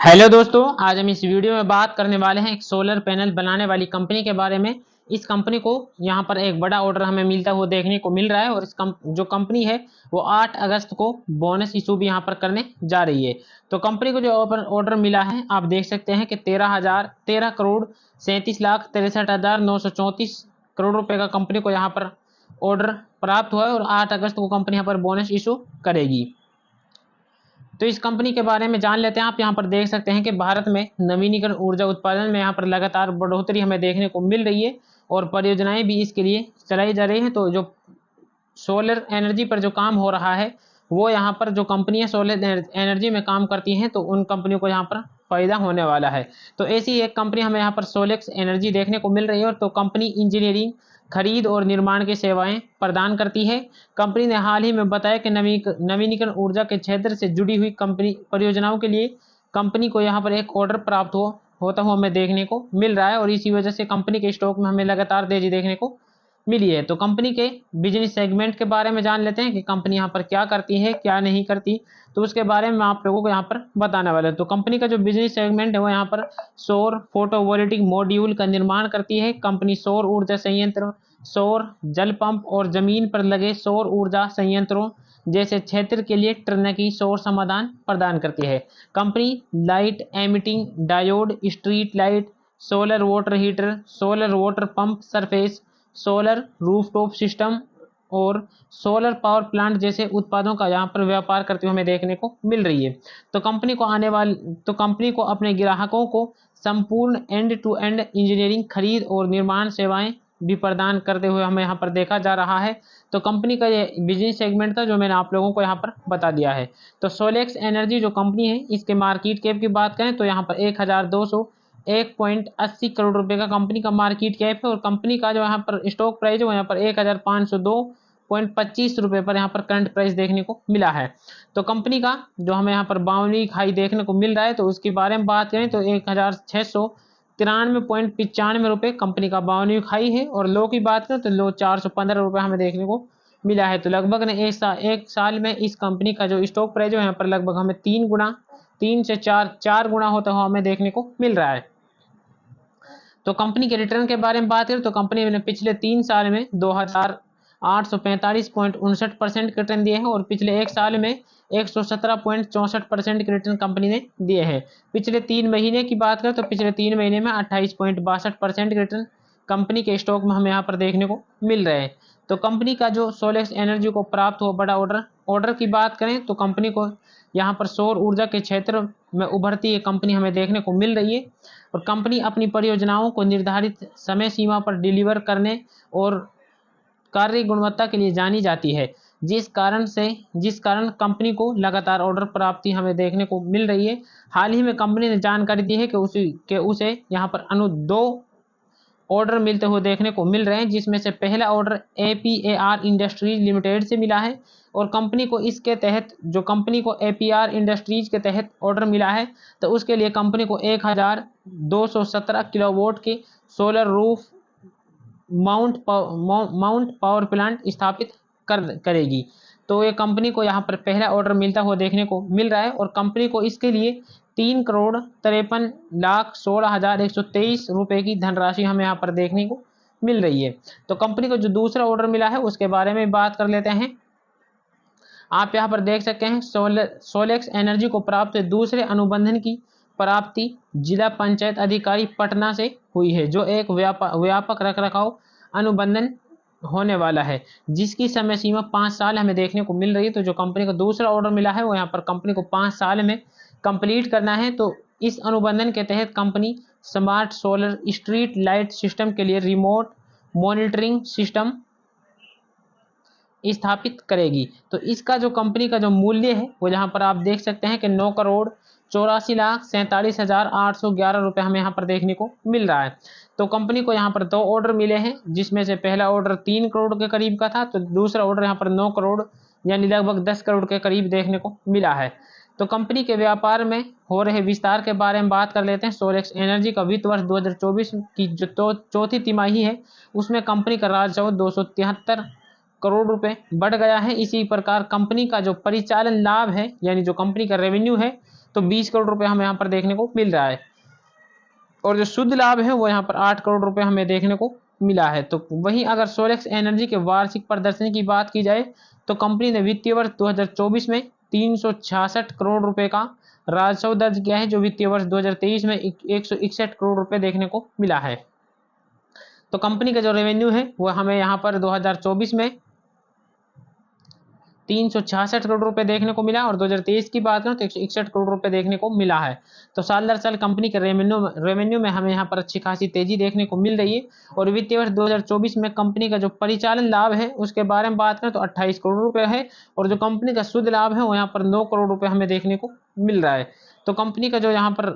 Hello दोस्तों, आज हम इस वीडियो में बात करने वाले हैं एक सोलर पैनल बनाने वाली कंपनी के बारे में। इस कंपनी को यहाँ पर एक बड़ा ऑर्डर हमें मिलता हुआ देखने को मिल रहा है और जो कंपनी है वो 8 अगस्त को बोनस इशू भी यहाँ पर करने जा रही है। तो कंपनी को जो ऑर्डर मिला है आप देख सकते हैं कि 13 करोड़ 37,63,934 करोड़ रुपए का कंपनी को यहाँ पर ऑर्डर प्राप्त हुआ है और 8 अगस्त को कंपनी यहाँ पर बोनस इशू करेगी। तो इस कंपनी के बारे में जान लेते हैं। आप यहाँ पर देख सकते हैं कि भारत में नवीनीकरण ऊर्जा उत्पादन में यहाँ पर लगातार बढ़ोतरी हमें देखने को मिल रही है और परियोजनाएं भी इसके लिए चलाई जा रही हैं। तो जो सोलर एनर्जी पर जो काम हो रहा है वो यहाँ पर जो कंपनियां सोलर एनर्जी में काम करती हैं तो उन कंपनियों को यहाँ पर फायदा होने वाला है। तो ऐसी एक कंपनी हमें यहाँ पर सोलेक्स एनर्जी देखने को मिल रही है। और तो कंपनी इंजीनियरिंग, खरीद और निर्माण की सेवाएं प्रदान करती है। कंपनी ने हाल ही में बताया कि नवीनीकरण ऊर्जा के क्षेत्र से जुड़ी हुई कंपनी परियोजनाओं के लिए कंपनी को यहाँ पर एक ऑर्डर प्राप्त होता हुआ हमें देखने को मिल रहा है और इसी वजह से कंपनी के स्टॉक में हमें लगातार तेजी देखने को मिली है। तो कंपनी के बिजनेस सेगमेंट के बारे में जान लेते हैं कि कंपनी यहाँ पर क्या करती है क्या नहीं करती। तो उसके बारे में आप लोगों को यहाँ पर बताने वाले हैं। तो कंपनी का जो बिजनेस सेगमेंट है वो यहाँ पर सौर फोटोवोल्टिक मॉड्यूल का निर्माण करती है। कंपनी सौर ऊर्जा संयंत्र, सौर जल पंप और जमीन पर लगे सौर ऊर्जा संयंत्रों जैसे क्षेत्र के लिए टर्नकी सौर समाधान प्रदान करती है। Company light emitting diode, street light, solar water heater, solar water pump surface, solar rooftop system और सोलर पावर प्लांट जैसे उत्पादों का यहाँ पर व्यापार करते हुए हमें देखने को मिल रही है। तो कंपनी को अपने ग्राहकों को संपूर्ण एंड टू एंड इंजीनियरिंग, खरीद और निर्माण सेवाएं भी प्रदान करते हुए हमें यहाँ पर देखा जा रहा है। तो कंपनी का ये बिजनेस सेगमेंट था जो मैंने आप लोगों को यहाँ पर बता दिया है। तो सोलेक्स एनर्जी जो कंपनी है इसके मार्केट कैप की बात करें तो यहाँ पर 1,201.80 करोड़ रुपए का कंपनी का मार्केट कैप है और कंपनी का जो यहाँ पर स्टॉक प्राइस है वो यहाँ पर 1,502.25 रुपए पर यहाँ पर करंट प्राइस देखने को मिला है। तो कंपनी का जो हमें यहाँ पर 52वीं खाई देखने को मिल रहा है तो उसके बारे में बात करें तो 1,693.95 रुपए कंपनी का 52वीं खाई है और लो की बात करें तो लो 415 रुपए हमें देखने को मिला है। तो लगभग ने एक साल में इस कंपनी का जो स्टॉक प्राइस है यहाँ पर लगभग हमें 3 से 4 गुना होता हुआ हमें देखने को मिल रहा है। तो कंपनी के रिटर्न के बारे में बात करें तो कंपनी ने पिछले 3 साल में 2,845.59% के रिटर्न दिए हैं और पिछले एक साल में 117.64% के रिटर्न कंपनी ने दिए हैं। पिछले 3 महीने की बात करें तो पिछले 3 महीने में 28.62% के रिटर्न कंपनी के स्टॉक में हमें यहाँ पर देखने को मिल रहे हैं। तो कंपनी का जो सोलेक्स एनर्जी को प्राप्त हुआ बड़ा ऑर्डर की बात करें तो कंपनी को यहाँ पर सौर ऊर्जा के क्षेत्र में उभरती है कंपनी हमें देखने को मिल रही है और कंपनी अपनी परियोजनाओं को निर्धारित समय सीमा पर डिलीवर करने और कार्य गुणवत्ता के लिए जानी जाती है, जिस कारण कंपनी को लगातार ऑर्डर प्राप्ति हमें देखने को मिल रही है। हाल ही में कंपनी ने जानकारी दी है कि उसे यहाँ पर 2 ऑर्डर मिलते हुए देखने को मिल रहे हैं, जिसमें से पहला ऑर्डर APAR इंडस्ट्रीज लिमिटेड से मिला है और कंपनी को APAR इंडस्ट्रीज के तहत ऑर्डर मिला है तो उसके लिए कंपनी को 1,217 किलोवाट के solar roof mount power plant स्थापित करेगी। तो ये कंपनी को यहाँ पर पहला ऑर्डर मिलता हुआ देखने को मिल रहा है और कंपनी को इसके लिए 3,53,16,123 रुपए की धनराशि हमें यहाँ पर देखने को मिल रही है। तो कंपनी को जो दूसरा ऑर्डर मिला है उसके बारे में बात कर लेते हैं। आप यहाँ पर देख सकते हैं सोलेक्स एनर्जी को प्राप्त दूसरे अनुबंधन की प्राप्ति जिला पंचायत अधिकारी पटना से हुई है, जो एक व्यापक रखरखाव अनुबंधन होने वाला है जिसकी समय सीमा 5 साल हमें देखने को मिल रही है। तो जो कंपनी को दूसरा ऑर्डर मिला है वो यहाँ पर कंपनी को 5 साल में कंप्लीट करना है। तो इस अनुबंधन के तहत company smart solar street light system के लिए रिमोट मॉनिटरिंग सिस्टम स्थापित करेगी। तो इसका जो कंपनी का जो मूल्य है वो यहाँ पर आप देख सकते हैं कि 9,84,47,811 रुपए हमें यहाँ पर देखने को मिल रहा है। तो कंपनी को यहाँ पर 2 ऑर्डर मिले हैं जिसमें से पहला ऑर्डर 3 करोड़ के करीब का था तो दूसरा ऑर्डर यहाँ पर 9 करोड़ यानी लगभग 10 करोड़ के करीब देखने को मिला है। तो कंपनी के व्यापार में हो रहे विस्तार के बारे में बात कर लेते हैं। सोलेक्स एनर्जी का वित्त वर्ष 2024 की जो चौथी तिमाही है उसमें कंपनी का राजस्व 273 करोड़ रुपए बढ़ गया है। इसी प्रकार कंपनी का जो परिचालन लाभ है यानी जो कंपनी का रेवेन्यू है तो 20 करोड़ रुपए हमें यहाँ पर देखने को मिल रहा है। और जो शुद्ध लाभ है वो यहाँ पर 8 करोड़ रुपए हमें देखने को मिला है। तो वहीं अगर सोलेक्स एनर्जी के वार्षिक प्रदर्शन की बात की जाए तो कंपनी ने वित्तीय वर्ष 2024 में 366 करोड़ रुपए का राजस्व दर्ज किया है, जो वित्तीय वर्ष 2023 में 161 करोड़ रुपए देखने को मिला है। तो कंपनी का जो रेवेन्यू है वो हमें यहाँ पर 2024 में 366 करोड़ रुपए देखने को मिला और 2023 की बात करें तो 161 करोड़ रुपए देखने को मिला है। तो साल दर साल कंपनी के रेवेन्यू में हमें यहाँ पर अच्छी खासी तेजी देखने को मिल रही है। और वित्तीय वर्ष 2024 में कंपनी का जो परिचालन लाभ है उसके बारे में बात करें तो 28 करोड़ रुपए है और जो कंपनी का शुद्ध लाभ है वो यहाँ पर 9 करोड़ रुपए हमें देखने को मिल रहा है। तो कंपनी का जो यहाँ पर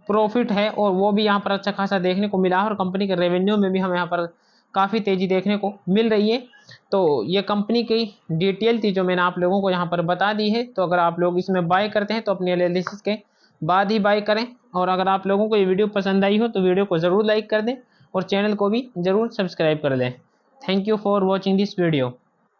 प्रॉफिट है और वो भी यहाँ पर अच्छा खासा देखने को मिला है और कंपनी के रेवेन्यू में भी हमें यहाँ पर काफ़ी तेज़ी देखने को मिल रही है। तो ये कंपनी की डिटेल थी जो मैंने आप लोगों को यहाँ पर बता दी है। तो अगर आप लोग इसमें बाय करते हैं तो अपने एनालिसिस के बाद ही बाय करें। और अगर आप लोगों को ये वीडियो पसंद आई हो तो वीडियो को ज़रूर लाइक कर दें और चैनल को भी ज़रूर सब्सक्राइब कर लें। Thank you for watching this video.